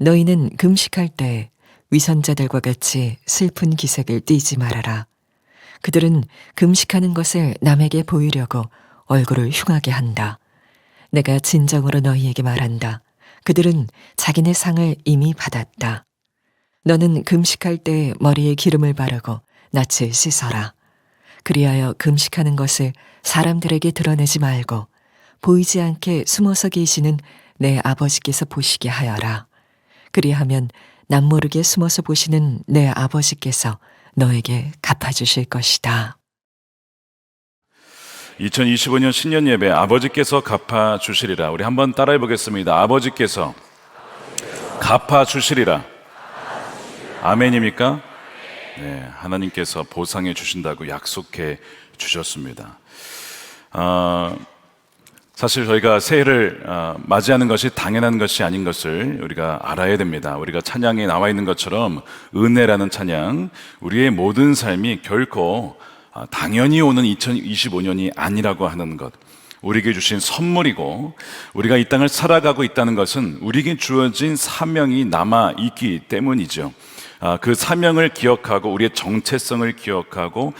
너희는 금식할 때 위선자들과 같이 슬픈 기색을 띠지 말아라. 그들은 금식하는 것을 남에게 보이려고 얼굴을 흉하게 한다. 내가 진정으로 너희에게 말한다. 그들은 자기네 상을 이미 받았다. 너는 금식할 때 머리에 기름을 바르고 낯을 씻어라. 그리하여 금식하는 것을 사람들에게 드러내지 말고 보이지 않게 숨어서 계시는 내 아버지께서 보시게 하여라. 그리하면 남모르게 숨어서 보시는 내 아버지께서 너에게 갚아주실 것이다. 2025년 신년 예배 아버지께서 갚아주시리라. 우리 한번 따라해 보겠습니다. 아버지께서 갚아주시리라. 아멘입니까? 네, 하나님께서 보상해 주신다고 약속해 주셨습니다. 사실 저희가 새해를 맞이하는 것이 당연한 것이 아닌 것을 우리가 알아야 됩니다. 우리가 찬양에 나와 있는 것처럼 은혜라는 찬양, 우리의 모든 삶이 결코 당연히 오는 2025년이 아니라고 하는 것, 우리에게 주신 선물이고, 우리가 이 땅을 살아가고 있다는 것은 우리에게 주어진 사명이 남아있기 때문이죠. 그 사명을 기억하고 우리의 정체성을 기억하고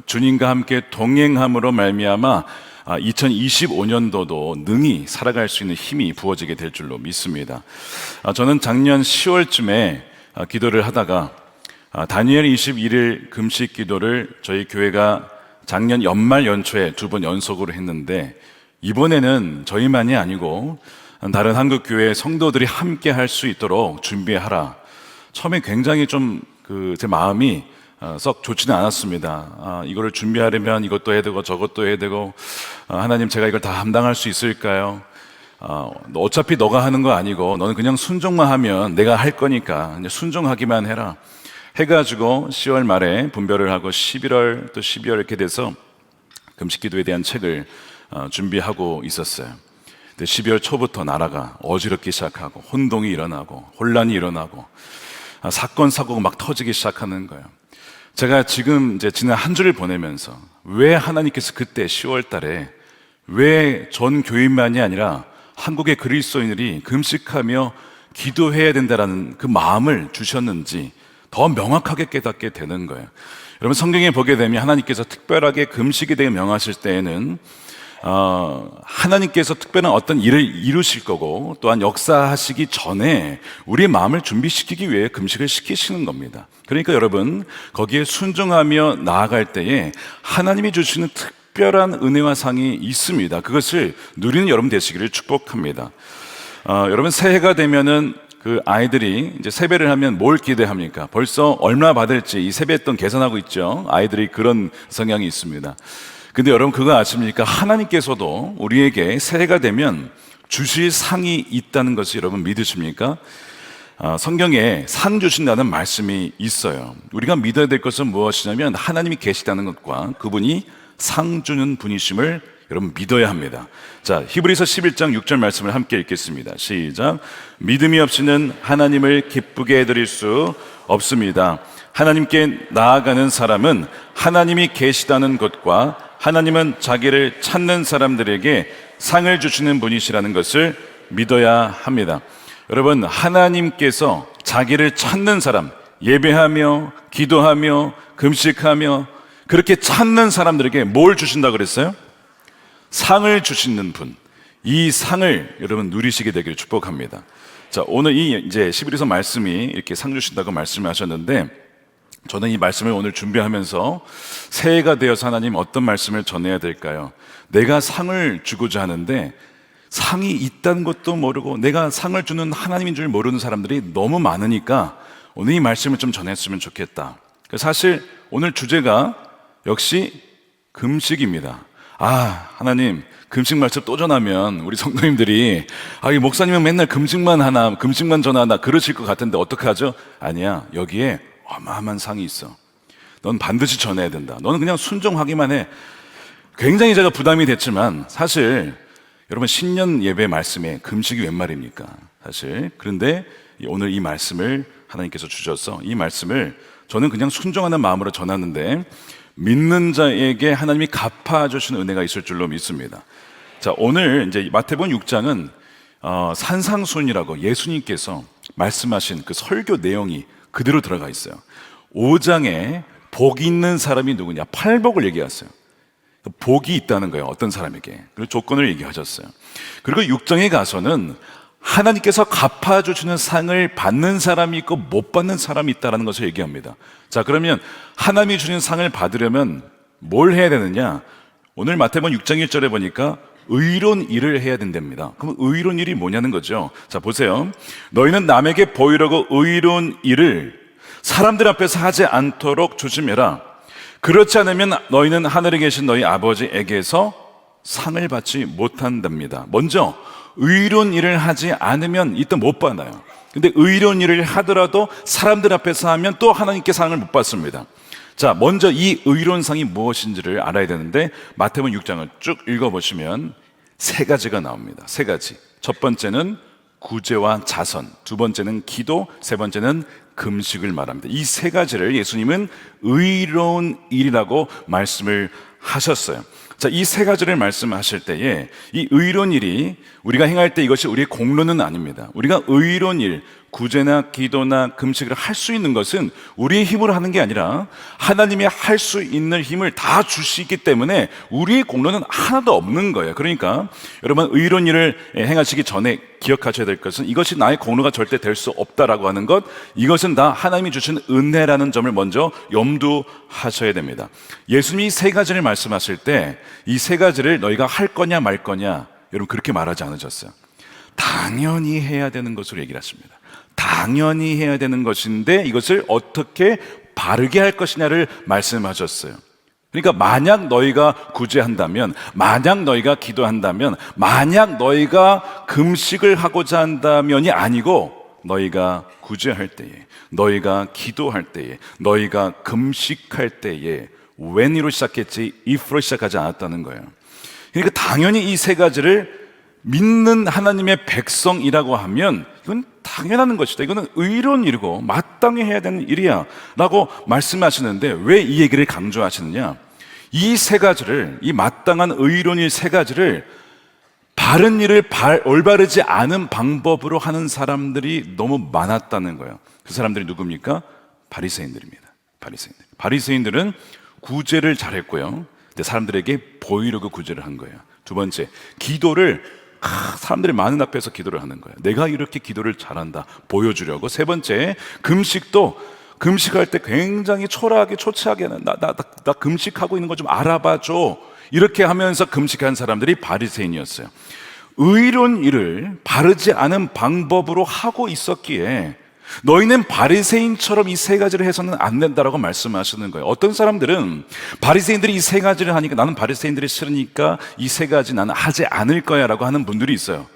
주님과 함께 동행함으로 말미암아 2025년도도 능히 살아갈 수 있는 힘이 부어지게 될 줄로 믿습니다. 저는 작년 10월쯤에 기도를 하다가 다니엘 21일 금식 기도를 저희 교회가 작년 연말 연초에 2번 연속으로 했는데, 이번에는 저희만이 아니고 다른 한국 교회 성도들이 함께 할 수 있도록 준비하라. 처음에 굉장히 좀 제 마음이 썩 좋지는 않았습니다. 이거를 준비하려면 이것도 해야 되고 저것도 해야 되고, 하나님 제가 이걸 다 감당할 수 있을까요? 어차피 너가 하는 거 아니고 너는 그냥 순종만 하면 내가 할 거니까 순종하기만 해라 해가지고 10월 말에 분별을 하고 11월 또 12월 이렇게 돼서 금식기도에 대한 책을 준비하고 있었어요. 근데 12월 초부터 나라가 어지럽기 시작하고 혼동이 일어나고 혼란이 일어나고 사건 사고가 막 터지기 시작하는 거예요. 제가 지금 이제 지난 한 주를 보내면서 왜 하나님께서 그때 10월 달에 왜 전 교인만이 아니라 한국의 그리스도인들이 금식하며 기도해야 된다라는 그 마음을 주셨는지 더 명확하게 깨닫게 되는 거예요. 여러분, 성경에 보게 되면 하나님께서 특별하게 금식에 대해 명하실 때에는 하나님께서 특별한 어떤 일을 이루실 거고, 또한 역사하시기 전에 우리의 마음을 준비시키기 위해 금식을 시키시는 겁니다. 그러니까 여러분, 거기에 순종하며 나아갈 때에 하나님이 주시는 특별한 은혜와 상이 있습니다. 그것을 누리는 여러분 되시기를 축복합니다. 여러분, 새해가 되면은 그 아이들이 이제 세배를 하면 뭘 기대합니까? 벌써 얼마 받을지 이 세뱃돈 계산하고 있죠. 아이들이 그런 성향이 있습니다. 근데 여러분, 그거 아십니까? 하나님께서도 우리에게 새해가 되면 주실 상이 있다는 것을 여러분 믿으십니까? 성경에 상 주신다는 말씀이 있어요. 우리가 믿어야 될 것은 무엇이냐면 하나님이 계시다는 것과 그분이 상 주는 분이심을 여러분 믿어야 합니다. 자, 히브리서 11장 6절 말씀을 함께 읽겠습니다. 시작. 믿음이 없이는 하나님을 기쁘게 해드릴 수 없습니다. 하나님께 나아가는 사람은 하나님이 계시다는 것과 하나님은 자기를 찾는 사람들에게 상을 주시는 분이시라는 것을 믿어야 합니다. 여러분, 하나님께서 자기를 찾는 사람, 예배하며 기도하며 금식하며 그렇게 찾는 사람들에게 뭘 주신다고 그랬어요? 상을 주시는 분. 이 상을 여러분 누리시게 되기를 축복합니다. 자, 오늘 이제 11에서 말씀이 이렇게 상 주신다고 말씀하셨는데, 저는 이 말씀을 오늘 준비하면서 새해가 되어서 하나님 어떤 말씀을 전해야 될까요? 내가 상을 주고자 하는데 상이 있다는 것도 모르고 내가 상을 주는 하나님인 줄 모르는 사람들이 너무 많으니까 오늘 이 말씀을 좀 전했으면 좋겠다. 사실 오늘 주제가 역시 금식입니다. 하나님, 금식 말씀 또 전하면 우리 성도님들이 이 목사님은 맨날 금식만 하나, 금식만 전하나 그러실 것 같은데 어떡하죠? 아니야, 여기에 어마어마한 상이 있어. 넌 반드시 전해야 된다. 너는 그냥 순종하기만 해. 굉장히 제가 부담이 됐지만 사실 여러분, 신년 예배 말씀에 금식이 웬 말입니까? 사실. 그런데 오늘 이 말씀을 하나님께서 주셔서 이 말씀을 저는 그냥 순종하는 마음으로 전하는데 믿는 자에게 하나님이 갚아주시는 은혜가 있을 줄로 믿습니다. 자, 오늘 이제 마태복음 6장은 산상수훈이라고 예수님께서 말씀하신 그 설교 내용이 그대로 들어가 있어요. 5장에 복이 있는 사람이 누구냐? 팔복을 얘기했어요. 복이 있다는 거예요. 어떤 사람에게. 그리고 조건을 얘기하셨어요. 그리고 6장에 가서는 하나님께서 갚아주시는 상을 받는 사람이 있고 못 받는 사람이 있다는 것을 얘기합니다. 자, 그러면 하나님이 주신 상을 받으려면 뭘 해야 되느냐? 오늘 마태복음 6장 1절에 보니까 의로운 일을 해야 된답니다. 그럼 의로운 일이 뭐냐는 거죠. 자, 보세요. 너희는 남에게 보이려고 의로운 일을 사람들 앞에서 하지 않도록 조심해라. 그렇지 않으면 너희는 하늘에 계신 너희 아버지에게서 상을 받지 못한답니다. 먼저 의로운 일을 하지 않으면 이때 못 받아요. 근데 의로운 일을 하더라도 사람들 앞에서 하면 또 하나님께 상을 못 받습니다. 자, 먼저 이 의로운 상이 무엇인지를 알아야 되는데 마태복음 6장을 쭉 읽어보시면 세 가지가 나옵니다. 세 가지. 첫 번째는 구제와 자선, 두 번째는 기도, 세 번째는 금식을 말합니다. 이 세 가지를 예수님은 의로운 일이라고 말씀을 하셨어요. 자, 이 세 가지를 말씀하실 때에 이 의로운 일이 우리가 행할 때 이것이 우리의 공로는 아닙니다. 우리가 의로운 일, 구제나 기도나 금식을 할 수 있는 것은 우리의 힘으로 하는 게 아니라 하나님이 할 수 있는 힘을 다 주시기 때문에 우리의 공로는 하나도 없는 거예요. 그러니까 여러분, 의로운 일을 행하시기 전에 기억하셔야 될 것은 이것이 나의 공로가 절대 될 수 없다라고 하는 것, 이것은 다 하나님이 주신 은혜라는 점을 먼저 염두하셔야 됩니다. 예수님이 세 가지를 말씀하실 때 이 세 가지를 너희가 할 거냐 말 거냐, 여러분 그렇게 말하지 않으셨어요. 당연히 해야 되는 것으로 얘기를 하십니다. 당연히 해야 되는 것인데 이것을 어떻게 바르게 할 것이냐를 말씀하셨어요. 그러니까 만약 너희가 구제한다면, 만약 너희가 기도한다면, 만약 너희가 금식을 하고자 한다면이 아니고 너희가 구제할 때에, 너희가 기도할 때에, 너희가 금식할 때에 when으로 시작했지 if로 시작하지 않았다는 거예요. 그러니까 당연히 이 세 가지를 믿는 하나님의 백성이라고 하면 이건 당연한 것이다. 이거는 의로운 일이고 마땅히 해야 되는 일이야 라고 말씀하시는데 왜 이 얘기를 강조하시느냐? 이 세 가지를, 이 마땅한 의로운 일 세 가지를 바른 일을 올바르지 않은 방법으로 하는 사람들이 너무 많았다는 거예요. 그 사람들이 누굽니까? 바리새인들입니다. 바리새인들은 구제를 잘했고요. 근데 사람들에게 보이려고 구제를 한 거예요. 두 번째, 기도를 사람들이 많은 앞에서 기도를 하는 거예요. 내가 이렇게 기도를 잘한다 보여주려고. 세 번째, 금식도 금식할 때 굉장히 초라하게 나 금식하고 있는 거 좀 알아봐줘, 이렇게 하면서 금식한 사람들이 바리새인이었어요. 의로운 일을 바르지 않은 방법으로 하고 있었기에 너희는 바리새인처럼 이 세 가지를 해서는 안 된다라고 말씀하시는 거예요. 어떤 사람들은 바리새인들이 이 세 가지를 하니까 나는 바리새인들이 싫으니까 이 세 가지 나는 하지 않을 거야 라고 하는 분들이 있어요.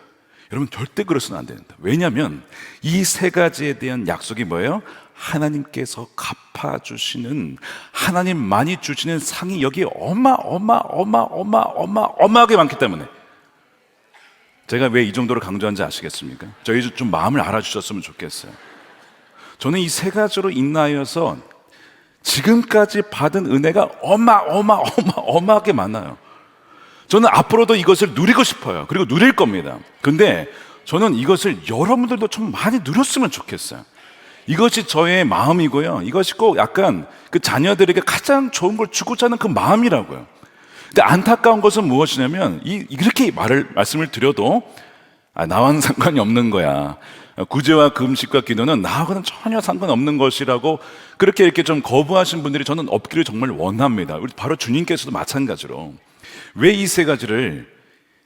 여러분, 절대 그러서는 안 된다. 왜냐하면 이 세 가지에 대한 약속이 뭐예요? 하나님께서 갚아주시는, 하나님만이 주시는 상이 여기 어마어마하게 많기 때문에. 제가 왜 이 정도로 강조한지 아시겠습니까? 저희 좀 마음을 알아주셨으면 좋겠어요. 저는 이 세 가지로 인하여서 지금까지 받은 은혜가 어마어마하게 많아요. 저는 앞으로도 이것을 누리고 싶어요. 그리고 누릴 겁니다. 근데 저는 이것을 여러분들도 좀 많이 누렸으면 좋겠어요. 이것이 저의 마음이고요. 이것이 꼭 약간 그 자녀들에게 가장 좋은 걸 주고자 하는 그 마음이라고요. 근데 안타까운 것은 무엇이냐면 이렇게 말씀을 드려도 나와는 상관이 없는 거야. 구제와 금식과 기도는 나하고는 전혀 상관없는 것이라고 그렇게 이렇게 좀 거부하신 분들이 저는 없기를 정말 원합니다. 우리 바로 주님께서도 마찬가지로 왜 이 세 가지를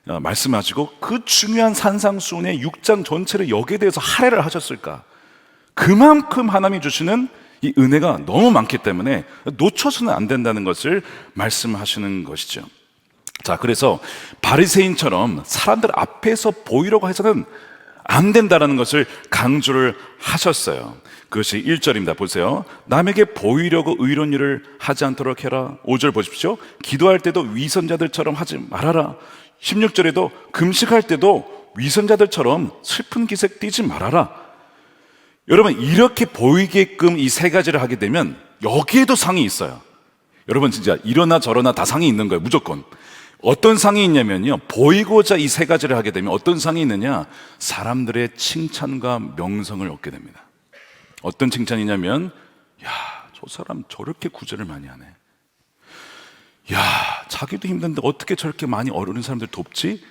말씀하시고 그 중요한 산상수훈의 6장 전체를 여기에 대해서 할애를 하셨을까? 그만큼 하나님이 주시는 이 은혜가 너무 많기 때문에 놓쳐서는 안 된다는 것을 말씀하시는 것이죠. 자, 그래서 바리새인처럼 사람들 앞에서 보이려고 해서는 안 된다는 것을 강조를 하셨어요. 그것이 1절입니다. 보세요. 남에게 보이려고 의로운 일을 하지 않도록 해라. 5절 보십시오. 기도할 때도 위선자들처럼 하지 말아라. 16절에도 금식할 때도 위선자들처럼 슬픈 기색 띠지 말아라. 여러분, 이렇게 보이게끔 이 세 가지를 하게 되면 여기에도 상이 있어요. 여러분, 진짜 이러나 저러나 다 상이 있는 거예요. 무조건. 어떤 상이 있냐면요, 보이고자 이 세 가지를 하게 되면 어떤 상이 있느냐, 사람들의 칭찬과 명성을 얻게 됩니다. 어떤 칭찬이냐면, 야, 저 사람 저렇게 구제를 많이 하네. 야, 자기도 힘든데 어떻게 저렇게 많이 어려운 사람들 돕지?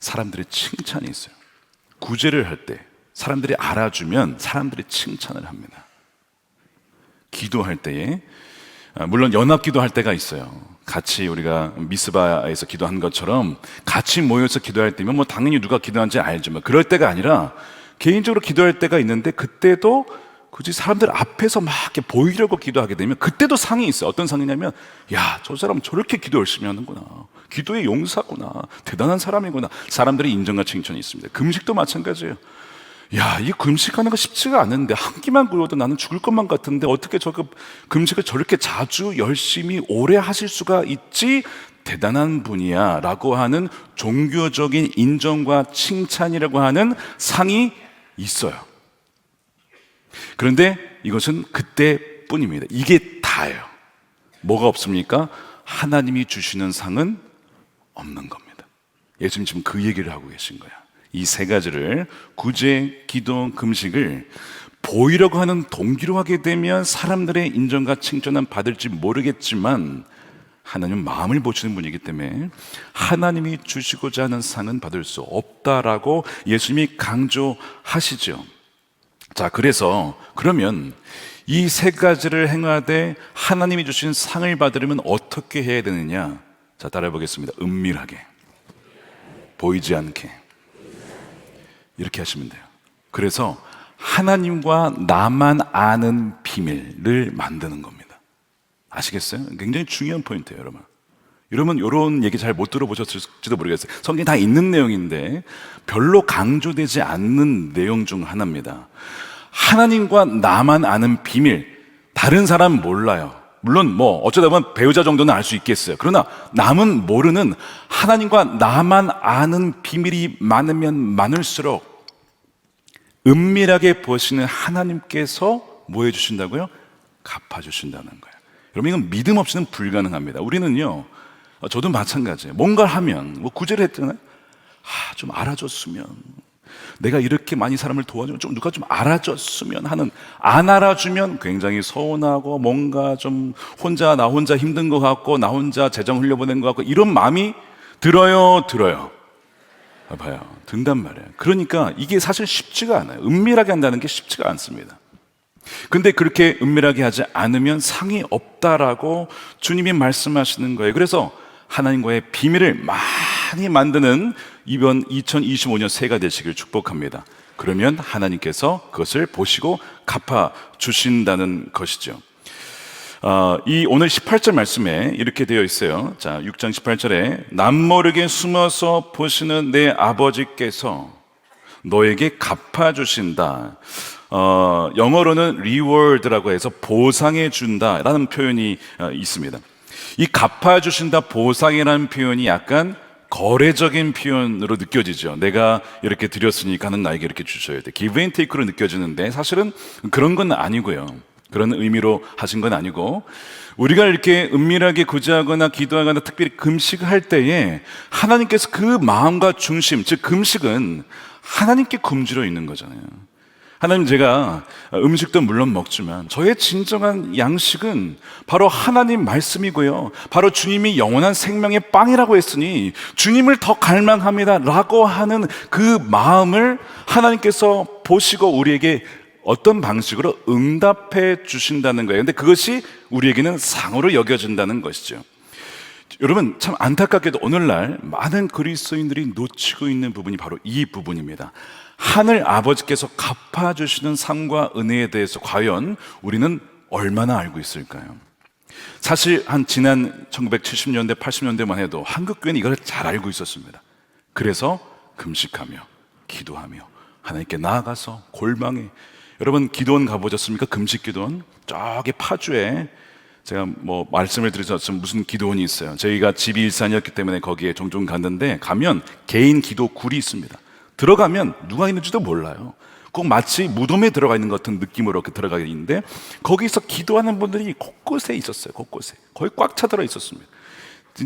사람들의 칭찬이 있어요. 구제를 할 때 사람들이 알아주면 사람들이 칭찬을 합니다. 기도할 때에, 물론 연합 기도할 때가 있어요. 같이 우리가 미스바에서 기도한 것처럼 같이 모여서 기도할 때면 뭐 당연히 누가 기도하는지 알지만, 그럴 때가 아니라 개인적으로 기도할 때가 있는데, 그때도 굳이 사람들 앞에서 막 이렇게 보이려고 기도하게 되면 그때도 상이 있어요. 어떤 상이냐면, 야, 저 사람 저렇게 기도 열심히 하는구나, 기도의 용사구나, 대단한 사람이구나. 사람들의 인정과 칭찬이 있습니다. 금식도 마찬가지예요. 야, 이 금식하는 거 쉽지가 않은데, 한 끼만 굶어도 나는 죽을 것만 같은데 어떻게 저 금식을 저렇게 자주 열심히 오래 하실 수가 있지? 대단한 분이야 라고 하는 종교적인 인정과 칭찬이라고 하는 상이 있어요. 그런데 이것은 그때뿐입니다. 이게 다예요. 뭐가 없습니까? 하나님이 주시는 상은 없는 겁니다. 예수님 지금 그 얘기를 하고 계신 거야. 이 세 가지를, 구제, 기도, 금식을 보이려고 하는 동기로 하게 되면 사람들의 인정과 칭찬은 받을지 모르겠지만, 하나님은 마음을 보시는 분이기 때문에 하나님이 주시고자 하는 상은 받을 수 없다라고 예수님이 강조하시죠. 자, 그래서 그러면 이 세 가지를 행하되 하나님이 주신 상을 받으려면 어떻게 해야 되느냐? 자, 따라해 보겠습니다. 은밀하게, 보이지 않게, 이렇게 하시면 돼요. 그래서 하나님과 나만 아는 비밀을 만드는 겁니다. 아시겠어요? 굉장히 중요한 포인트예요, 여러분. 여러분, 이런 얘기 잘 못 들어보셨을지도 모르겠어요. 성경에 다 있는 내용인데 별로 강조되지 않는 내용 중 하나입니다. 하나님과 나만 아는 비밀, 다른 사람 몰라요. 물론 뭐 어쩌다 보면 배우자 정도는 알 수 있겠어요. 그러나 남은 모르는 하나님과 나만 아는 비밀이 많으면 많을수록 은밀하게 보시는 하나님께서 뭐 해주신다고요? 갚아주신다는 거예요. 여러분, 이건 믿음 없이는 불가능합니다. 우리는요, 저도 마찬가지예요. 뭔가 하면, 뭐 구제를 했잖아요. 좀 알아줬으면, 내가 이렇게 많이 사람을 도와주면 좀 누가 좀 알아줬으면 하는, 안 알아주면 굉장히 서운하고 뭔가 좀 나 혼자 힘든 것 같고 나 혼자 재정 흘려보낸 것 같고 이런 마음이 들어요. 봐요, 든단 말이에요. 그러니까 이게 사실 쉽지가 않아요. 은밀하게 한다는 게 쉽지가 않습니다. 근데 그렇게 은밀하게 하지 않으면 상이 없다라고 주님이 말씀하시는 거예요. 그래서 하나님과의 비밀을 많이 만드는 이번 2025년 새해가 되시길 축복합니다. 그러면 하나님께서 그것을 보시고 갚아주신다는 것이죠. 이 오늘 18절 말씀에 이렇게 되어 있어요. 자, 6장 18절에 남모르게 숨어서 보시는 내 아버지께서 너에게 갚아주신다. 영어로는 reward라고 해서 보상해 준다라는 표현이 있습니다. 이 갚아주신다, 보상이라는 표현이 약간 거래적인 표현으로 느껴지죠. 내가 이렇게 드렸으니까 는 나에게 이렇게 주셔야 돼. give and take로 느껴지는데 사실은 그런 건 아니고요. 그런 의미로 하신 건 아니고, 우리가 이렇게 은밀하게 구제하거나 기도하거나 특별히 금식할 때에 하나님께서 그 마음과 중심, 즉 금식은 하나님께 굶주려 있는 거잖아요. 하나님, 제가 음식도 물론 먹지만 저의 진정한 양식은 바로 하나님 말씀이고요, 바로 주님이 영원한 생명의 빵이라고 했으니 주님을 더 갈망합니다 라고 하는 그 마음을 하나님께서 보시고 우리에게 어떤 방식으로 응답해 주신다는 거예요. 근데 그것이 우리에게는 상으로 여겨진다는 것이죠. 여러분, 참 안타깝게도 오늘날 많은 그리스도인들이 놓치고 있는 부분이 바로 이 부분입니다. 하늘 아버지께서 갚아주시는 상과 은혜에 대해서 과연 우리는 얼마나 알고 있을까요? 사실 지난 1970년대, 80년대만 해도 한국교회는 이걸 잘 알고 있었습니다. 그래서 금식하며 기도하며 하나님께 나아가서 골방에, 여러분 기도원 가보셨습니까? 금식 기도원? 저기 파주에 제가 뭐 말씀을 드렸지만 무슨 기도원이 있어요. 저희가 집이 일산이었기 때문에 거기에 종종 갔는데, 가면 개인 기도굴이 있습니다. 들어가면 누가 있는지도 몰라요. 꼭 마치 무덤에 들어가 있는 것 같은 느낌으로 이렇게 들어가 있는데, 거기서 기도하는 분들이 곳곳에 있었어요. 곳곳에 거의 꽉 차 들어 있었습니다.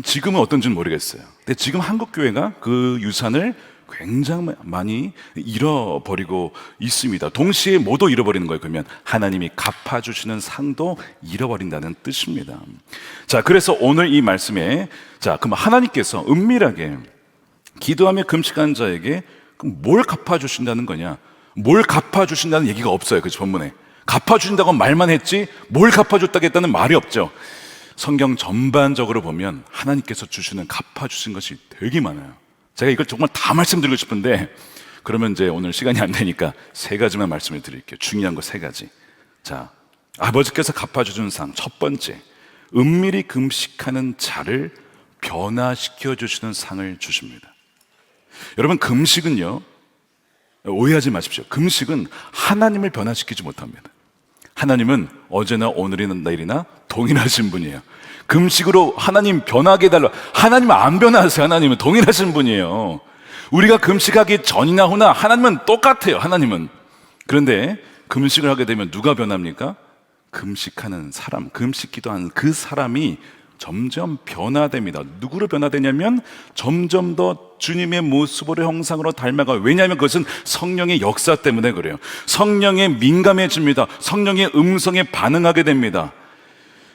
지금은 어떤지는 모르겠어요. 근데 지금 한국 교회가 그 유산을 굉장히 많이 잃어버리고 있습니다. 동시에 뭐도 잃어버리는 거예요? 그러면 하나님이 갚아주시는 상도 잃어버린다는 뜻입니다. 자, 그래서 오늘 이 말씀에, 자, 그럼 하나님께서 은밀하게 기도하며 금식하는 자에게 그럼 뭘 갚아주신다는 거냐? 뭘 갚아주신다는 얘기가 없어요. 그 본문에. 갚아주신다고 말만 했지 뭘 갚아줬다겠다는 말이 없죠. 성경 전반적으로 보면 하나님께서 주시는 갚아주신 것이 되게 많아요. 제가 이걸 정말 다 말씀드리고 싶은데 그러면 이제 오늘 시간이 안 되니까 세 가지만 말씀을 드릴게요. 중요한 거 세 가지. 자, 아버지께서 갚아주신 상 첫 번째, 은밀히 금식하는 자를 변화시켜 주시는 상을 주십니다. 여러분, 금식은요, 오해하지 마십시오. 금식은 하나님을 변화시키지 못합니다. 하나님은 어제나 오늘이나 내일이나 동일하신 분이에요. 금식으로 하나님 변하게 해달라. 하나님은 안 변하세요. 하나님은 동일하신 분이에요. 우리가 금식하기 전이나 후나 하나님은 똑같아요. 하나님은. 그런데 금식을 하게 되면 누가 변합니까? 금식하는 사람, 금식 기도하는 그 사람이 점점 변화됩니다. 누구로 변화되냐면 점점 더 주님의 모습으로 형상으로 닮아가요. 왜냐하면 그것은 성령의 역사 때문에 그래요. 성령에 민감해집니다. 성령의 음성에 반응하게 됩니다.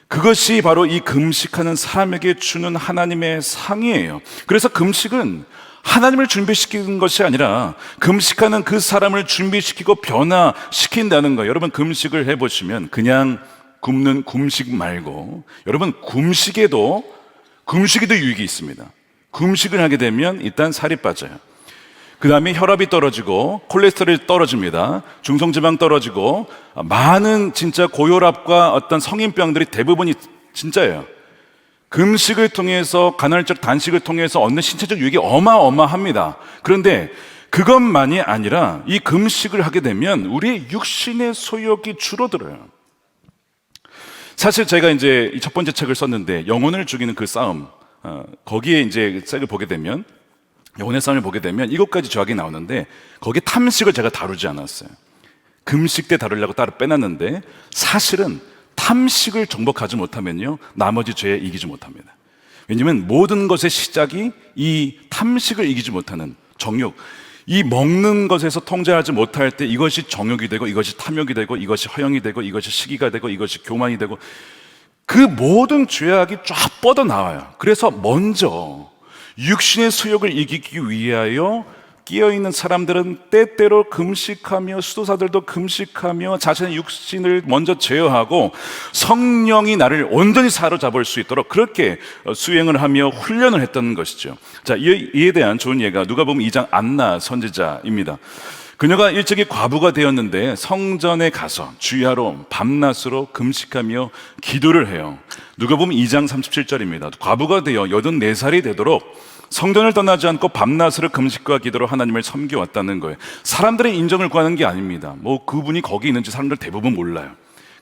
그것이 바로 이 금식하는 사람에게 주는 하나님의 상이에요. 그래서 금식은 하나님을 준비시키는 것이 아니라 금식하는 그 사람을 준비시키고 변화시킨다는 거예요. 여러분, 금식을 해보시면 그냥 굶는 금식 말고 여러분, 금식에도 유익이 있습니다. 금식을 하게 되면 일단 살이 빠져요. 그 다음에 혈압이 떨어지고 콜레스테롤이 떨어집니다. 중성지방 떨어지고 많은 진짜 고혈압과 어떤 성인병들이 대부분이 진짜예요. 금식을 통해서 간헐적 단식을 통해서 얻는 신체적 유익이 어마어마합니다. 그런데 그것만이 아니라 이 금식을 하게 되면 우리의 육신의 소욕이 줄어들어요. 사실 제가 이제 첫 번째 책을 썼는데 영혼을 죽이는 그 싸움, 거기에 이제 책을 보게 되면 영혼의 싸움을 보게 되면 7가지 조약이 나오는데 거기에 탐식을 제가 다루지 않았어요. 금식 때 다루려고 따로 빼놨는데 사실은 탐식을 정복하지 못하면요 나머지 죄에 이기지 못합니다. 왜냐하면 모든 것의 시작이 이 탐식을 이기지 못하는 정욕, 이 먹는 것에서 통제하지 못할 때 이것이 정욕이 되고 이것이 탐욕이 되고 이것이 허영이 되고 이것이 시기가 되고 이것이 교만이 되고 그 모든 죄악이 쫙 뻗어나와요. 그래서 먼저 육신의 수욕을 이기기 위하여 끼어있는 사람들은 때때로 금식하며 수도사들도 금식하며 자신의 육신을 먼저 제어하고 성령이 나를 온전히 사로잡을 수 있도록 그렇게 수행을 하며 훈련을 했던 것이죠. 자, 이에 대한 좋은 예가 누가복음 2장 안나 선지자입니다. 그녀가 일찍이 과부가 되었는데 성전에 가서 주야로 밤낮으로 금식하며 기도를 해요. 누가복음 2장 37절입니다. 과부가 되어 84살이 되도록 성전을 떠나지 않고 밤낮으로 금식과 기도로 하나님을 섬겨왔다는 거예요. 사람들의 인정을 구하는 게 아닙니다. 뭐 그분이 거기 있는지 사람들 대부분 몰라요.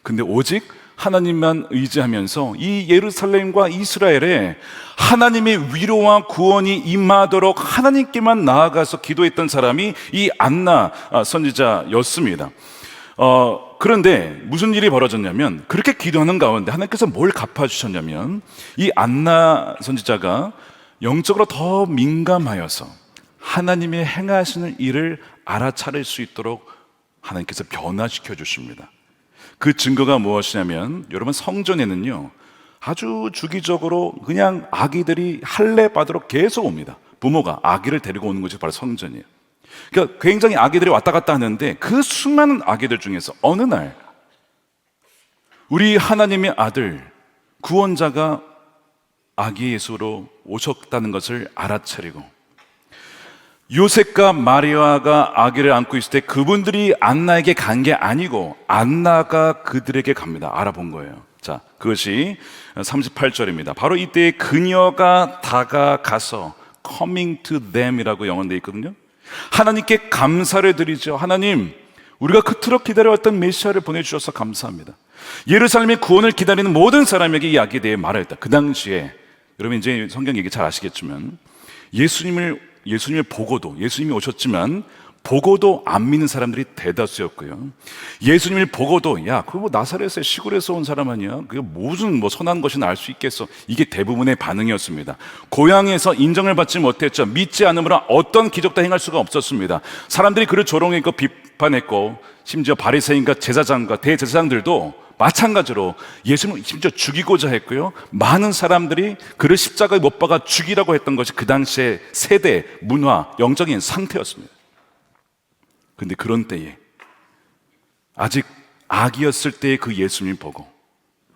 근데 오직 하나님만 의지하면서 이 예루살렘과 이스라엘에 하나님의 위로와 구원이 임하도록 하나님께만 나아가서 기도했던 사람이 이 안나 선지자였습니다. 그런데 무슨 일이 벌어졌냐면 그렇게 기도하는 가운데 하나님께서 뭘 갚아주셨냐면 이 안나 선지자가 영적으로 더 민감하여서 하나님의 행하시는 일을 알아차릴 수 있도록 하나님께서 변화시켜 주십니다. 그 증거가 무엇이냐면 여러분, 성전에는요 아주 주기적으로 그냥 아기들이 할례 받으러 계속 옵니다. 부모가 아기를 데리고 오는 것이 바로 성전이에요. 그러니까 굉장히 아기들이 왔다 갔다 하는데 그 수많은 아기들 중에서 어느 날 우리 하나님의 아들 구원자가 아기 예수로 오셨다는 것을 알아차리고 요셉과 마리아가 아기를 안고 있을 때 그분들이 안나에게 간 게 아니고 안나가 그들에게 갑니다. 알아본 거예요. 자, 그것이 38절입니다. 바로 이때 그녀가 다가가서 coming to them 이라고 영어되어 있거든요. 하나님께 감사를 드리죠. 하나님, 우리가 그토록 기다려왔던 메시아를 보내주셔서 감사합니다. 예루살렘의 구원을 기다리는 모든 사람에게 이 아기에 대해 말하였다. 그 당시에 여러분 이제 성경 얘기 잘 아시겠지만 예수님을 보고도 예수님이 오셨지만 보고도 안 믿는 사람들이 대다수였고요. 예수님을 보고도 야, 그거 뭐 나사렛의 시골에서 온 사람 아니야? 그게 무슨 뭐 선한 것이 나을 수 있겠어? 이게 대부분의 반응이었습니다. 고향에서 인정을 받지 못했죠. 믿지 않으므로 어떤 기적도 행할 수가 없었습니다. 사람들이 그를 조롱했고 비판했고, 심지어 바리새인과 제사장과 대제사장들도 마찬가지로 예수님을 심지어 죽이고자 했고요. 많은 사람들이 그를 십자가에 못 박아 죽이라고 했던 것이 그 당시의 세대, 문화, 영적인 상태였습니다. 그런데 그런 때에, 아직 아기였을 때의 그 예수님을 보고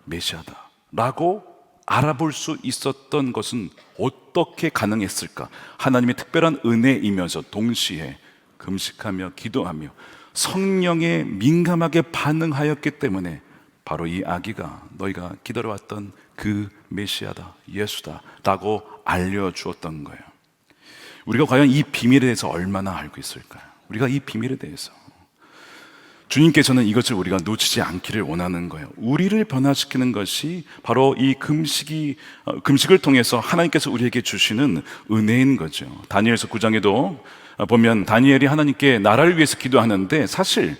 메시아다라고 알아볼 수 있었던 것은 어떻게 가능했을까? 하나님의 특별한 은혜이면서 동시에 금식하며 기도하며 성령에 민감하게 반응하였기 때문에 바로 이 아기가 너희가 기다려왔던 그 메시아다, 예수다 라고 알려주었던 거예요. 우리가 과연 이 비밀에 대해서 얼마나 알고 있을까요? 우리가 이 비밀에 대해서 주님께서는 이것을 우리가 놓치지 않기를 원하는 거예요. 우리를 변화시키는 것이 바로 이 금식을 통해서 하나님께서 우리에게 주시는 은혜인 거죠. 다니엘서 9장에도 보면 다니엘이 하나님께 나라를 위해서 기도하는데, 사실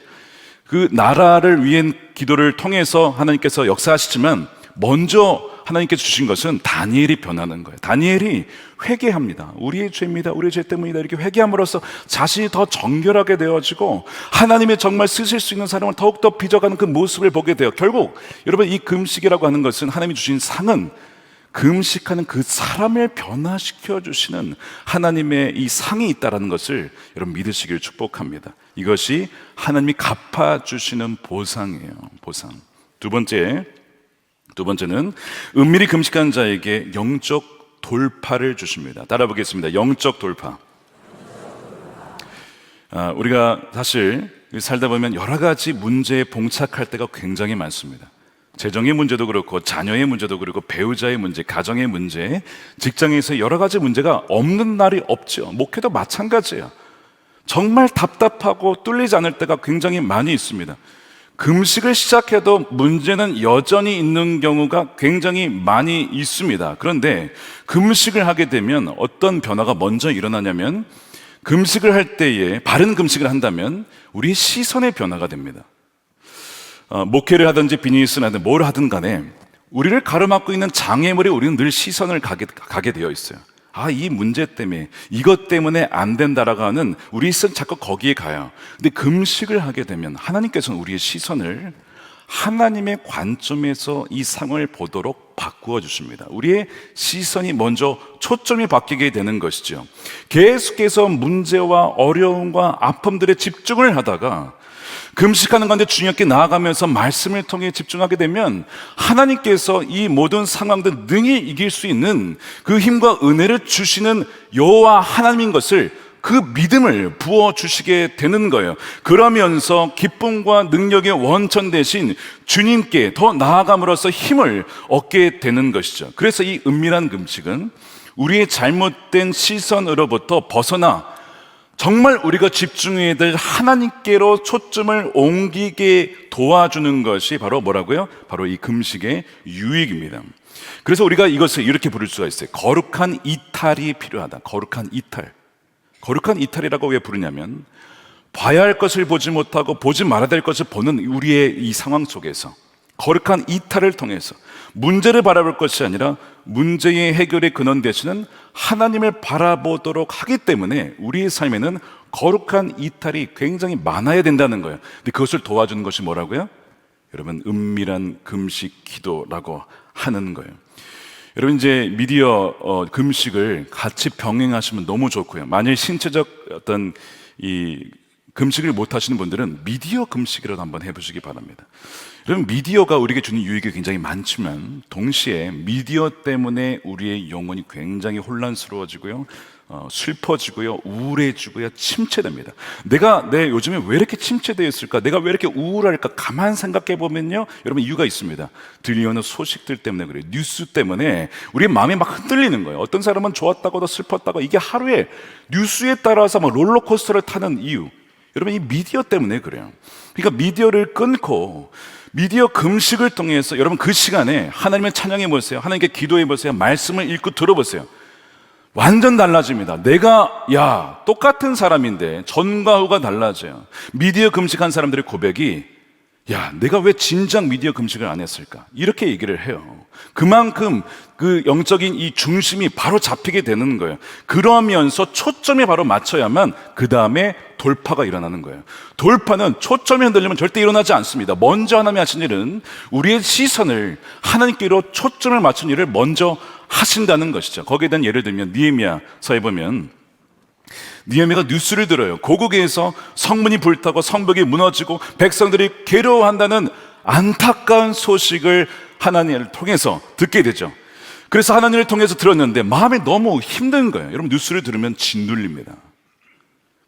그 나라를 위한 기도를 통해서 하나님께서 역사하시지만 먼저 하나님께서 주신 것은 다니엘이 변하는 거예요. 다니엘이 회개합니다. 우리의 죄입니다. 우리의 죄 때문이다. 이렇게 회개함으로써 자신이 더 정결하게 되어지고 하나님의 정말 쓰실 수 있는 사람을 더욱더 빚어가는 그 모습을 보게 돼요. 결국 여러분, 이 금식이라고 하는 것은 하나님이 주신 상은 금식하는 그 사람을 변화시켜 주시는 하나님의 이 상이 있다는 것을 여러분 믿으시길 축복합니다. 이것이 하나님이 갚아주시는 보상이에요. 보상. 두 번째는 은밀히 금식하는 자에게 영적 돌파를 주십니다. 따라 보겠습니다. 영적 돌파. 우리가 사실 살다 보면 여러 가지 문제에 봉착할 때가 굉장히 많습니다. 재정의 문제도 그렇고, 자녀의 문제도 그렇고, 배우자의 문제, 가정의 문제, 직장에서 여러 가지 문제가 없는 날이 없죠. 목회도 마찬가지예요. 정말 답답하고 뚫리지 않을 때가 굉장히 많이 있습니다. 금식을 시작해도 문제는 여전히 있는 경우가 굉장히 많이 있습니다. 그런데 금식을 하게 되면 어떤 변화가 먼저 일어나냐면, 금식을 할 때에 바른 금식을 한다면 우리의 시선의 변화가 됩니다. 목회를 하든지 비즈니스를 하든 뭘 하든 간에 우리를 가로막고 있는 장애물에 우리는 늘 시선을 가게 되어 있어요. 이 문제 때문에, 이것 때문에 안 된다라고 하는 우리 시선 자꾸 거기에 가요. 근데 금식을 하게 되면 하나님께서는 우리의 시선을 하나님의 관점에서 이 상을 보도록 바꾸어 주십니다. 우리의 시선이 먼저 초점이 바뀌게 되는 것이죠. 계속해서 문제와 어려움과 아픔들에 집중을 하다가 금식하는 가운데 주님께 나아가면서 말씀을 통해 집중하게 되면 하나님께서 이 모든 상황들 능히 이길 수 있는 그 힘과 은혜를 주시는 여호와 하나님인 것을, 그 믿음을 부어주시게 되는 거예요. 그러면서 기쁨과 능력의 원천 대신 주님께 더 나아감으로써 힘을 얻게 되는 것이죠. 그래서 이 은밀한 금식은 우리의 잘못된 시선으로부터 벗어나 정말 우리가 집중해야 될 하나님께로 초점을 옮기게 도와주는 것이 바로 뭐라고요? 바로 이 금식의 유익입니다. 그래서 우리가 이것을 이렇게 부를 수가 있어요. 거룩한 이탈이 필요하다. 거룩한 이탈. 거룩한 이탈이라고 왜 부르냐면, 봐야 할 것을 보지 못하고 보지 말아야 될 것을 보는 우리의 이 상황 속에서 거룩한 이탈을 통해서 문제를 바라볼 것이 아니라 문제의 해결의 근원 되시는 하나님을 바라보도록 하기 때문에 우리의 삶에는 거룩한 이탈이 굉장히 많아야 된다는 거예요. 근데 그것을 도와주는 것이 뭐라고요? 여러분, 은밀한 금식 기도라고 하는 거예요. 여러분, 이제 미디어 금식을 같이 병행하시면 너무 좋고요. 만일 신체적 어떤 이 금식을 못 하시는 분들은 미디어 금식이라도 한번 해보시기 바랍니다. 여러분, 미디어가 우리에게 주는 유익이 굉장히 많지만 동시에 미디어 때문에 우리의 영혼이 굉장히 혼란스러워지고요, 슬퍼지고요, 우울해지고요, 침체됩니다. 내가 요즘에 왜 이렇게 침체되어 있을까? 내가 왜 이렇게 우울할까? 가만 생각해 보면요, 여러분, 이유가 있습니다. 들려오는 소식들 때문에 그래요. 뉴스 때문에 우리의 마음이 막 흔들리는 거예요. 어떤 사람은 좋았다고도 슬펐다고, 이게 하루에 뉴스에 따라서 막 롤러코스터를 타는 이유, 여러분, 이 미디어 때문에 그래요. 그러니까 미디어를 끊고 미디어 금식을 통해서 여러분 그 시간에 하나님의 찬양해 보세요. 하나님께 기도해 보세요. 말씀을 읽고 들어보세요. 완전 달라집니다. 똑같은 사람인데 전과 후가 달라져요. 미디어 금식한 사람들의 고백이 내가 왜 진작 미디어 금식을 안 했을까? 이렇게 얘기를 해요. 그만큼 그 영적인 이 중심이 바로 잡히게 되는 거예요. 그러면서 초점에 바로 맞춰야만 그 다음에 돌파가 일어나는 거예요. 돌파는 초점이 흔들리면 절대 일어나지 않습니다. 먼저 하나님이 하신 일은 우리의 시선을 하나님께로 초점을 맞춘 일을 먼저 하신다는 것이죠. 거기에 대한 예를 들면 느헤미야서에 보면 느헤미야가 뉴스를 들어요. 고국에서 성문이 불타고 성벽이 무너지고 백성들이 괴로워한다는 안타까운 소식을 하나님을 통해서 듣게 되죠. 그래서 하나님을 통해서 들었는데 마음이 너무 힘든 거예요. 여러분 뉴스를 들으면 짓눌립니다.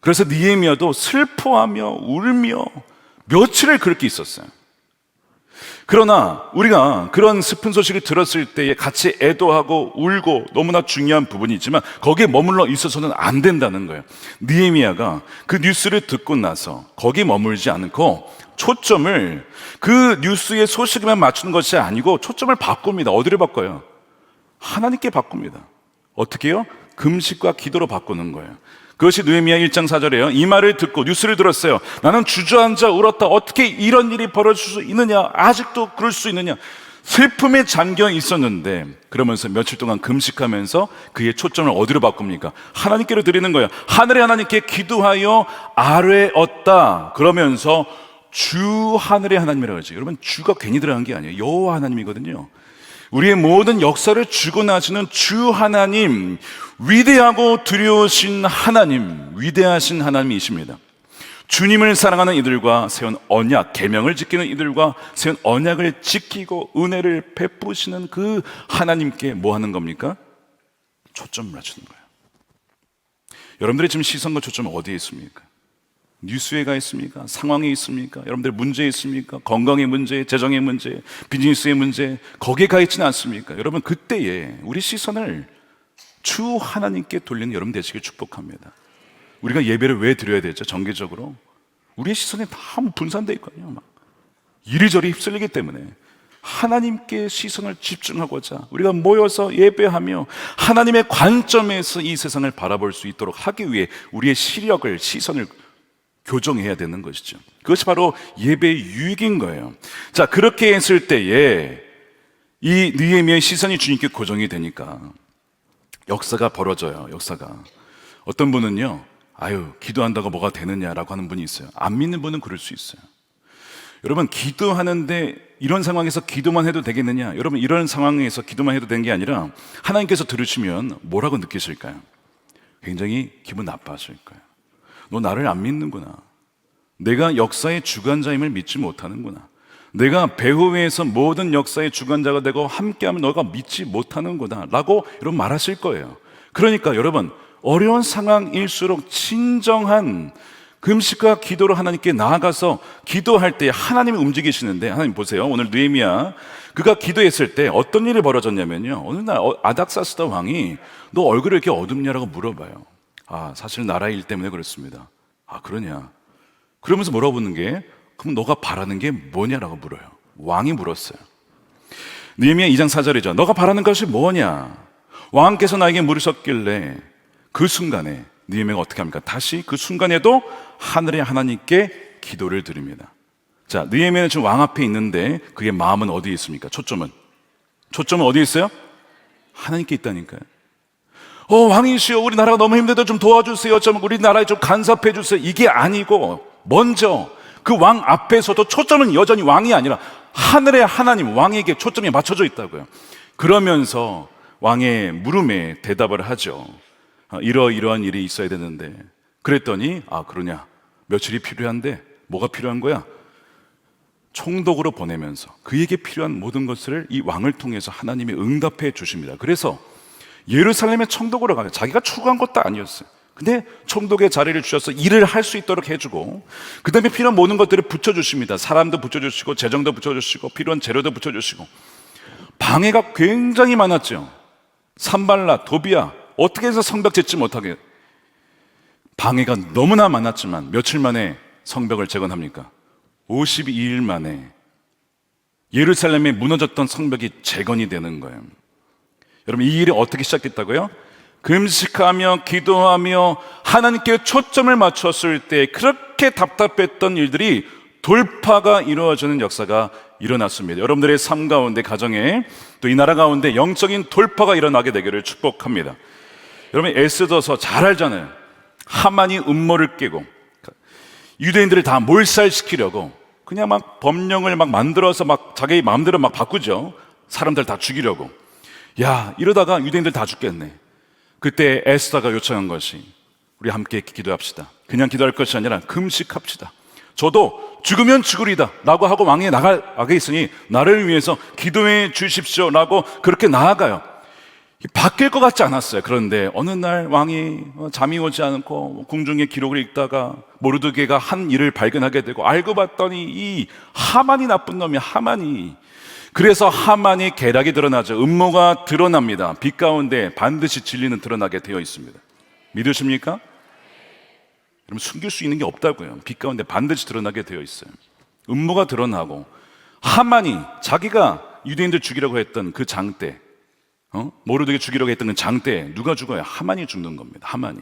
그래서 느헤미야도 슬퍼하며 울며 며칠을 그렇게 있었어요. 그러나 우리가 그런 슬픈 소식을 들었을 때에 같이 애도하고 울고 너무나 중요한 부분이지만 거기에 머물러 있어서는 안 된다는 거예요. 느헤미야가 그 뉴스를 듣고 나서 거기에 머물지 않고 초점을 그 뉴스의 소식에만 맞추는 것이 아니고 초점을 바꿉니다. 어디를 바꿔요? 하나님께 바꿉니다. 어떻게 해요? 금식과 기도로 바꾸는 거예요. 그것이 느헤미야 1장 4절이에요. 이 말을 듣고 뉴스를 들었어요. 나는 주저앉아 울었다. 어떻게 이런 일이 벌어질 수 있느냐? 아직도 그럴 수 있느냐? 슬픔에 잠겨 있었는데 그러면서 며칠 동안 금식하면서 그의 초점을 어디로 바꿉니까? 하나님께로 드리는 거예요. 하늘의 하나님께 기도하여 아뢰었다. 그러면서 주 하늘의 하나님이라고 하죠. 여러분 주가 괜히 들어간 게 아니에요. 여호와 하나님이거든요. 우리의 모든 역사를 주고 나시는 주 하나님, 위대하고 두려우신 하나님, 위대하신 하나님이십니다. 주님을 사랑하는 이들과 세운 언약, 계명을 지키는 이들과 세운 언약을 지키고 은혜를 베푸시는 그 하나님께 뭐 하는 겁니까? 초점을 맞추는 거예요. 여러분들의 지금 시선과 초점은 어디에 있습니까? 뉴스에 가 있습니까? 상황에 있습니까? 여러분들 문제에 있습니까? 건강의 문제, 재정의 문제, 비즈니스의 문제, 거기에 가 있지는 않습니까? 여러분 그때에 우리 시선을 주 하나님께 돌리는 여러분 되시길 축복합니다. 우리가 예배를 왜 드려야 되죠? 정기적으로 우리의 시선이 다 분산되어 있거든요. 막 이리저리 휩쓸리기 때문에 하나님께 시선을 집중하고자 우리가 모여서 예배하며 하나님의 관점에서 이 세상을 바라볼 수 있도록 하기 위해 우리의 시력을, 시선을 교정해야 되는 것이죠. 그것이 바로 예배의 유익인 거예요. 자, 그렇게 했을 때에 이 느헤미야의 시선이 주님께 고정이 되니까 역사가 벌어져요. 역사가. 어떤 분은요, 기도한다고 뭐가 되느냐라고 하는 분이 있어요. 안 믿는 분은 그럴 수 있어요. 여러분, 기도하는데 이런 상황에서 기도만 해도 되겠느냐? 여러분, 이런 상황에서 기도만 해도 되는 게 아니라 하나님께서 들으시면 뭐라고 느끼실까요? 굉장히 기분 나빠하실 거예요. 너 나를 안 믿는구나. 내가 역사의 주관자임을 믿지 못하는구나. 내가 배후에서 모든 역사의 주관자가 되고 함께하면 너가 믿지 못하는구나 라고 여러분 말하실 거예요. 그러니까 여러분 어려운 상황일수록 진정한 금식과 기도로 하나님께 나아가서 기도할 때 하나님이 움직이시는데, 하나님 보세요. 오늘 느헤미야 그가 기도했을 때 어떤 일이 벌어졌냐면요, 어느 날 아닥사스다 왕이 너 얼굴이 이렇게 어둡냐라고 물어봐요. 사실 나라의 일 때문에 그렇습니다. 그러냐? 그러면서 물어보는 게, 그럼 너가 바라는 게 뭐냐라고 물어요. 왕이 물었어요. 느헤미야 2장 4절이죠. 너가 바라는 것이 뭐냐? 왕께서 나에게 물으셨길래 그 순간에 느헤미야가 어떻게 합니까? 다시 그 순간에도 하늘의 하나님께 기도를 드립니다. 자, 느헤미야는 지금 왕 앞에 있는데 그의 마음은 어디에 있습니까? 초점은 어디에 있어요? 하나님께 있다니까요. 왕이시여, 우리 나라가 너무 힘들다, 좀 도와주세요. 좀 우리 나라에 좀 간섭해 주세요. 이게 아니고 먼저 그 왕 앞에서도 초점은 여전히 왕이 아니라 하늘의 하나님, 왕에게 초점이 맞춰져 있다고요. 그러면서 왕의 물음에 대답을 하죠. 이러이러한 일이 있어야 되는데. 그랬더니 그러냐, 며칠이 필요한데 뭐가 필요한 거야? 총독으로 보내면서 그에게 필요한 모든 것을 이 왕을 통해서 하나님이 응답해 주십니다. 그래서 예루살렘의 총독으로 가요. 자기가 추구한 것도 아니었어요. 근데 총독의 자리를 주셔서 일을 할 수 있도록 해주고, 그 다음에 필요한 모든 것들을 붙여주십니다. 사람도 붙여주시고 재정도 붙여주시고 필요한 재료도 붙여주시고. 방해가 굉장히 많았죠. 산발랏, 도비야, 어떻게 해서 성벽 짓지 못하게. 방해가 너무나 많았지만 며칠 만에 성벽을 재건합니까? 52일 만에 예루살렘에 무너졌던 성벽이 재건이 되는 거예요. 여러분, 이 일이 어떻게 시작됐다고요? 금식하며 기도하며 하나님께 초점을 맞췄을 때 그렇게 답답했던 일들이 돌파가 이루어지는 역사가 일어났습니다. 여러분들의 삶 가운데, 가정에, 또 이 나라 가운데 영적인 돌파가 일어나게 되기를 축복합니다. 여러분, 에스더서 잘 알잖아요. 하만이 음모를 깨고 유대인들을 다 몰살시키려고 그냥 막 법령을 막 만들어서 막 자기 마음대로 막 바꾸죠. 사람들 다 죽이려고. 야, 이러다가 유대인들 다 죽겠네. 그때 에스더가 요청한 것이, 우리 함께 기도합시다. 그냥 기도할 것이 아니라 금식합시다. 저도 죽으면 죽으리다 라고 하고 왕에 나가게 있으니 나를 위해서 기도해 주십시오 라고 그렇게 나아가요. 바뀔 것 같지 않았어요. 그런데 어느 날 왕이 잠이 오지 않고 궁중의 기록을 읽다가 모르드게가 한 일을 발견하게 되고, 알고 봤더니 이 하만이, 나쁜 놈이 하만이, 그래서 하만이 계략이 드러나죠. 음모가 드러납니다. 빛 가운데 반드시 진리는 드러나게 되어 있습니다. 믿으십니까? 여러분, 숨길 수 있는 게 없다고요. 빛 가운데 반드시 드러나게 되어 있어요. 음모가 드러나고, 하만이 자기가 유대인들 죽이려고 했던 그 장대, 모르드게 죽이려고 했던 그 장대, 누가 죽어요? 하만이 죽는 겁니다. 하만이.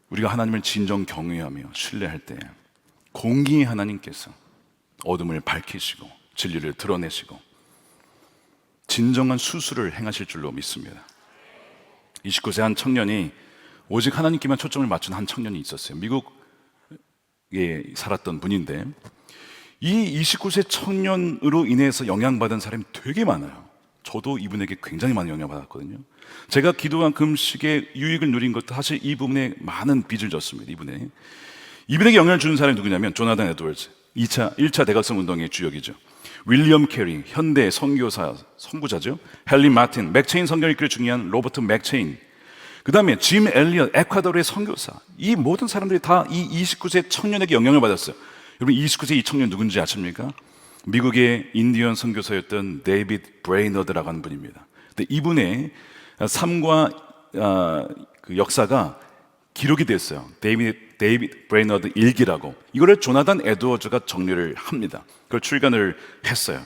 우리가 하나님을 진정 경외하며 신뢰할 때 공의의 하나님께서 어둠을 밝히시고 진리를 드러내시고 진정한 수술을 행하실 줄로 믿습니다. 29세 한 청년이, 오직 하나님께만 초점을 맞춘 한 청년이 있었어요. 미국에 살았던 분인데, 이 29세 청년으로 인해서 영향받은 사람이 되게 많아요. 저도 이분에게 굉장히 많은 영향받았거든요. 제가 기도한 금식의 유익을 누린 것도 사실 이 부분에 많은 빚을 졌습니다. 이분에게 영향을 주는 사람이 누구냐면 조나단 에드워즈, 1차 대각성 운동의 주역이죠. 윌리엄 캐리, 현대 선교사, 선구자죠. 헨리 마틴, 맥체인 성경 읽기를 중요한 로버트 맥체인, 그 다음에 짐 엘리엇, 에콰도르의 선교사, 이 모든 사람들이 다 이 29세 청년에게 영향을 받았어요. 여러분, 29세 이 청년 누군지 아십니까? 미국의 인디언 선교사였던 데이비드 브레이너드라고 하는 분입니다. 근데 이분의 삶과 그 역사가 기록이 됐어요. 데이비드 브레이너드 일기라고. 이거를 조나단 에드워즈가 정리를 합니다. 그걸 출간을 했어요.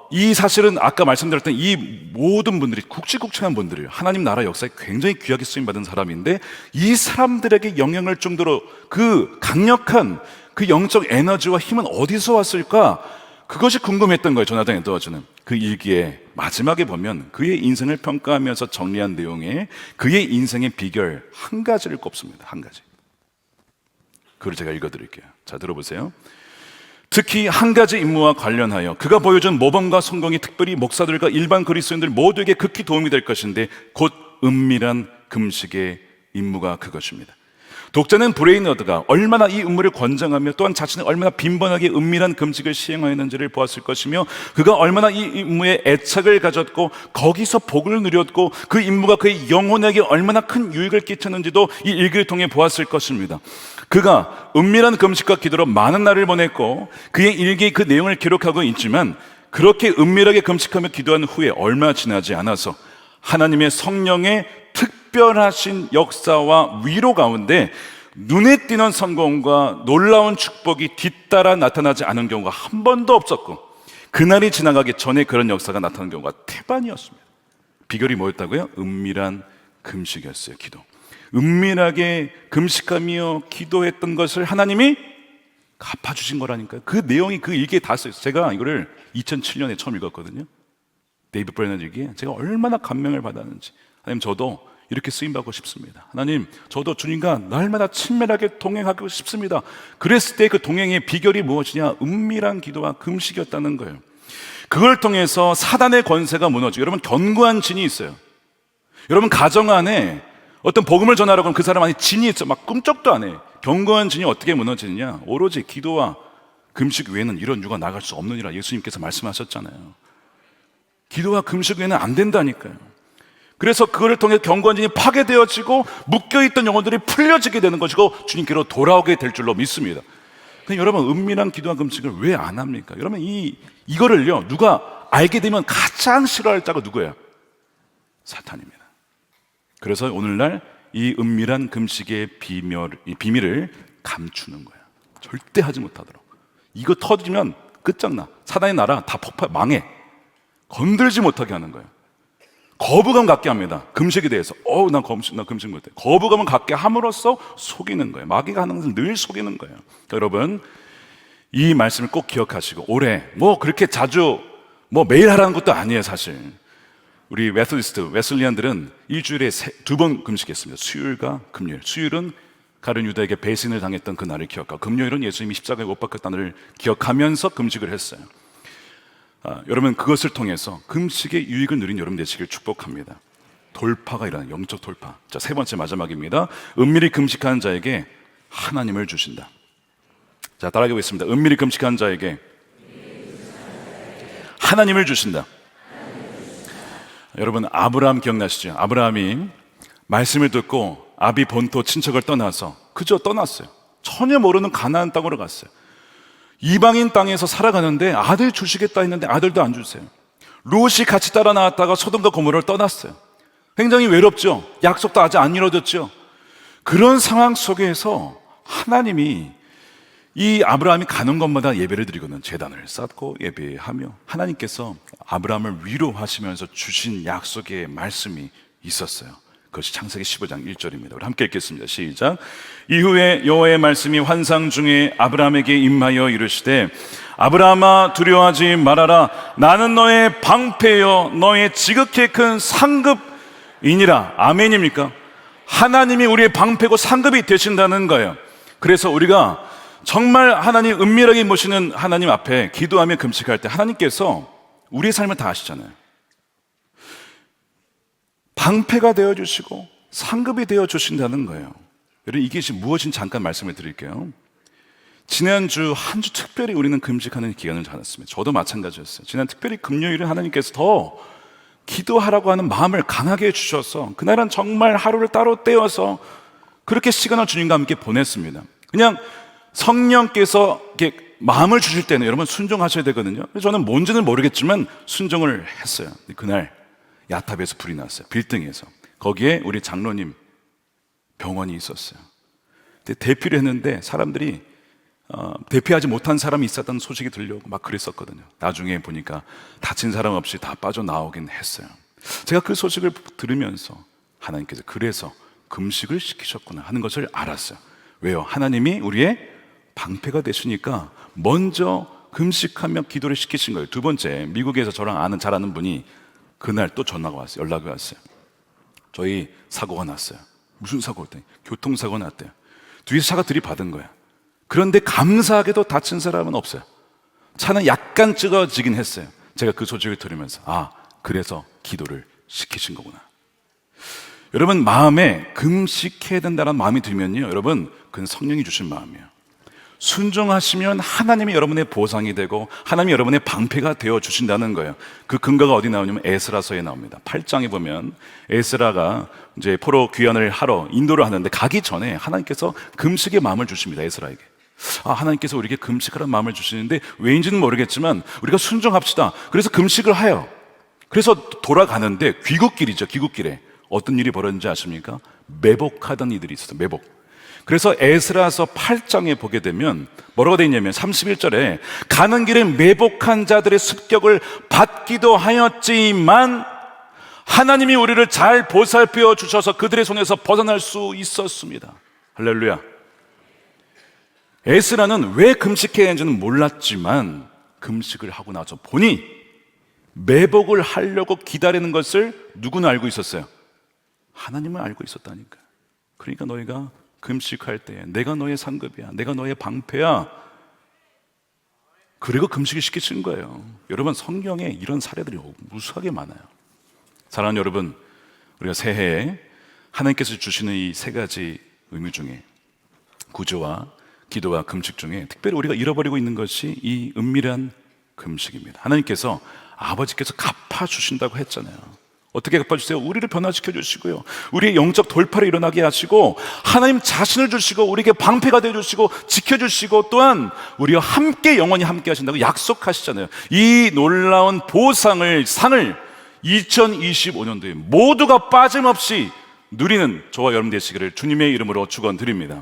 이 사실은 아까 말씀드렸던 이 모든 분들이 굵직굵직한 분들이에요. 하나님 나라 역사에 굉장히 귀하게 쓰임받은 사람인데, 이 사람들에게 영향을 정도로 그 강력한 그 영적 에너지와 힘은 어디서 왔을까? 그것이 궁금했던 거예요. 조나단 에드워즈는 그 일기의 마지막에 보면 그의 인생을 평가하면서 정리한 내용에 그의 인생의 비결 한 가지를 꼽습니다. 한 가지. 그걸 제가 읽어드릴게요. 자, 들어보세요. 특히 한 가지 임무와 관련하여 그가 보여준 모범과 성공이 특별히 목사들과 일반 그리스도인들 모두에게 극히 도움이 될 것인데, 곧 은밀한 금식의 임무가 그것입니다. 독자는 브레이너드가 얼마나 이 임무를 권장하며 또한 자신이 얼마나 빈번하게 은밀한 금식을 시행하였는지를 보았을 것이며, 그가 얼마나 이 임무에 애착을 가졌고 거기서 복을 누렸고 그 임무가 그의 영혼에게 얼마나 큰 유익을 끼쳤는지도 이 일기를 통해 보았을 것입니다. 그가 은밀한 금식과 기도로 많은 날을 보냈고 그의 일기에 그 내용을 기록하고 있지만, 그렇게 은밀하게 금식하며 기도한 후에 얼마 지나지 않아서 하나님의 성령의 특별하신 역사와 위로 가운데 눈에 띄는 성공과 놀라운 축복이 뒤따라 나타나지 않은 경우가 한 번도 없었고, 그날이 지나가기 전에 그런 역사가 나타난 경우가 태반이었습니다. 비결이 뭐였다고요? 은밀한 금식이었어요. 기도. 은밀하게 금식하며 기도했던 것을 하나님이 갚아주신 거라니까요. 그 내용이 그 일기에 다 써있어요. 제가 이거를 2007년에 처음 읽었거든요. 데이비드 브레이너드 일기에 제가 얼마나 감명을 받았는지. 하나님, 저도 이렇게 쓰임받고 싶습니다. 하나님, 저도 주님과 날마다 친밀하게 동행하고 싶습니다. 그랬을 때 그 동행의 비결이 무엇이냐? 은밀한 기도와 금식이었다는 거예요. 그걸 통해서 사단의 권세가 무너지고, 여러분, 견고한 진이 있어요. 여러분, 가정 안에 어떤 복음을 전하라고 하면 그 사람 안에 진이 있어. 막 꿈쩍도 안 해. 견고한 진이 어떻게 무너지느냐? 오로지 기도와 금식 외에는 이런 유가 나갈 수 없느니라 예수님께서 말씀하셨잖아요. 기도와 금식 외에는 안 된다니까요. 그래서 그거를 통해 견고한 진이 파괴되어지고 묶여있던 영혼들이 풀려지게 되는 것이고 주님께로 돌아오게 될 줄로 믿습니다. 근데 여러분, 은밀한 기도와 금식을 왜 안 합니까? 여러분, 이거를요, 누가 알게 되면 가장 싫어할 자가 누구예요? 사탄입니다. 그래서 오늘날 이 은밀한 금식의 비밀을 감추는 거예요. 절대 하지 못하도록. 이거 터지면 끝장나. 사단의 나라 다 망해. 건들지 못하게 하는 거예요. 거부감 갖게 합니다. 금식에 대해서. 나 금식 못해. 거부감을 갖게 함으로써 속이는 거예요. 마귀가 하는 것은 늘 속이는 거예요. 여러분, 이 말씀을 꼭 기억하시고, 올해, 그렇게 자주, 매일 하라는 것도 아니에요, 사실. 우리 웨슬리안들은 일주일에 2번 금식했습니다. 수요일과 금요일. 수요일은 가룟 유다에게 배신을 당했던 그 날을 기억하고, 금요일은 예수님이 십자가에 못 박혔다는 날을 기억하면서 금식을 했어요. 여러분, 그것을 통해서 금식의 유익을 누린 여러분 되시길 축복합니다. 돌파가 일어나는 영적 돌파. 자, 세 번째 마지막입니다. 은밀히 금식하는 자에게 하나님을 주신다. 자, 따라하게 보겠습니다. 은밀히 금식하는 자에게 하나님을 주신다. 여러분, 아브라함 기억나시죠? 아브라함이 말씀을 듣고 아비 본토 친척을 떠나서 그저 떠났어요. 전혀 모르는 가나안 땅으로 갔어요. 이방인 땅에서 살아가는데 아들 주시겠다 했는데 아들도 안 주세요. 롯이 같이 따라 나왔다가 소돔과 고모라를 떠났어요. 굉장히 외롭죠. 약속도 아직 안 이루어졌죠. 그런 상황 속에서 하나님이 이 아브라함이 가는 곳마다 예배를 드리고는 제단을 쌓고 예배하며 하나님께서 아브라함을 위로하시면서 주신 약속의 말씀이 있었어요. 그것이 창세기 15장 1절입니다. 우리 함께 읽겠습니다. 시작. 이후에 여호와의 말씀이 환상 중에 아브라함에게 임하여 이르시되 아브라함아 두려워하지 말아라. 나는 너의 방패여 너의 지극히 큰 상급이니라. 아멘입니까? 하나님이 우리의 방패고 상급이 되신다는 거예요. 그래서 우리가 정말 하나님 은밀하게 모시는 하나님 앞에 기도하며 금식할 때 하나님께서 우리의 삶을 다 아시잖아요. 방패가 되어주시고 상급이 되어주신다는 거예요. 여러분, 이게 무엇인지 잠깐 말씀을 드릴게요. 지난주 한 주 특별히 우리는 금식하는 기간을 가졌습니다. 저도 마찬가지였어요. 지난 특별히 금요일은 하나님께서 더 기도하라고 하는 마음을 강하게 해주셔서 그날은 정말 하루를 따로 떼어서 그렇게 시간을 주님과 함께 보냈습니다. 그냥 성령께서 이렇게 마음을 주실 때는 여러분 순종하셔야 되거든요. 그래서 저는 뭔지는 모르겠지만 순종을 했어요. 그날 야탑에서 불이 났어요. 빌딩에서. 거기에 우리 장로님 병원이 있었어요. 근데 대피를 했는데 사람들이 대피하지 못한 사람이 있었다는 소식이 들려오고 막 그랬었거든요. 나중에 보니까 다친 사람 없이 다 빠져나오긴 했어요. 제가 그 소식을 들으면서 하나님께서 그래서 금식을 시키셨구나 하는 것을 알았어요. 왜요? 하나님이 우리의 방패가 되시니까 먼저 금식하며 기도를 시키신 거예요. 두 번째, 미국에서 저랑 잘 아는 분이 그날 또 전화가 왔어요. 연락이 왔어요. 저희 사고가 났어요. 무슨 사고였더니 교통사고 났대요. 뒤에서 차가 들이받은 거야. 그런데 감사하게도 다친 사람은 없어요. 차는 약간 찌그러지긴 했어요. 제가 그 소식을 들으면서 그래서 기도를 시키신 거구나. 여러분, 마음에 금식해야 된다는 마음이 들면요, 여러분, 그건 성령이 주신 마음이에요. 순종하시면 하나님이 여러분의 보상이 되고 하나님이 여러분의 방패가 되어 주신다는 거예요. 그 근거가 어디 나오냐면 에스라서에 나옵니다. 8장에 보면 에스라가 이제 포로 귀환을 하러 인도를 하는데 가기 전에 하나님께서 금식의 마음을 주십니다. 에스라에게. 하나님께서 우리에게 금식하라는 마음을 주시는데 왜인지는 모르겠지만 우리가 순종합시다. 그래서 금식을 해요. 그래서 돌아가는데 귀국길이죠. 귀국길에 어떤 일이 벌어졌는지 아십니까? 매복하던 이들이 있었어요. 매복. 그래서 에스라서 8장에 보게 되면 뭐라고 되어 있냐면 31절에 가는 길에 매복한 자들의 습격을 받기도 하였지만 하나님이 우리를 잘 보살펴 주셔서 그들의 손에서 벗어날 수 있었습니다. 할렐루야. 에스라는 왜 금식해야 하는지는 몰랐지만 금식을 하고 나서 보니 매복을 하려고 기다리는 것을 누구는 알고 있었어요? 하나님은 알고 있었다니까. 그러니까 너희가 금식할 때 내가 너의 상급이야, 내가 너의 방패야, 그리고 금식을 시키신 거예요. 여러분, 성경에 이런 사례들이 무수하게 많아요. 사랑하는 여러분, 우리가 새해에 하나님께서 주시는 이 세 가지 의미 중에 구조와 기도와 금식 중에 특별히 우리가 잃어버리고 있는 것이 이 은밀한 금식입니다. 하나님께서 아버지께서 갚아주신다고 했잖아요. 어떻게 갚아주세요? 우리를 변화시켜 주시고요, 우리의 영적 돌파를 일어나게 하시고 하나님 자신을 주시고 우리에게 방패가 되어주시고 지켜주시고 또한 우리와 함께 영원히 함께 하신다고 약속하시잖아요. 이 놀라운 상을 2025년도에 모두가 빠짐없이 누리는 저와 여러분 되시기를 주님의 이름으로 축원드립니다.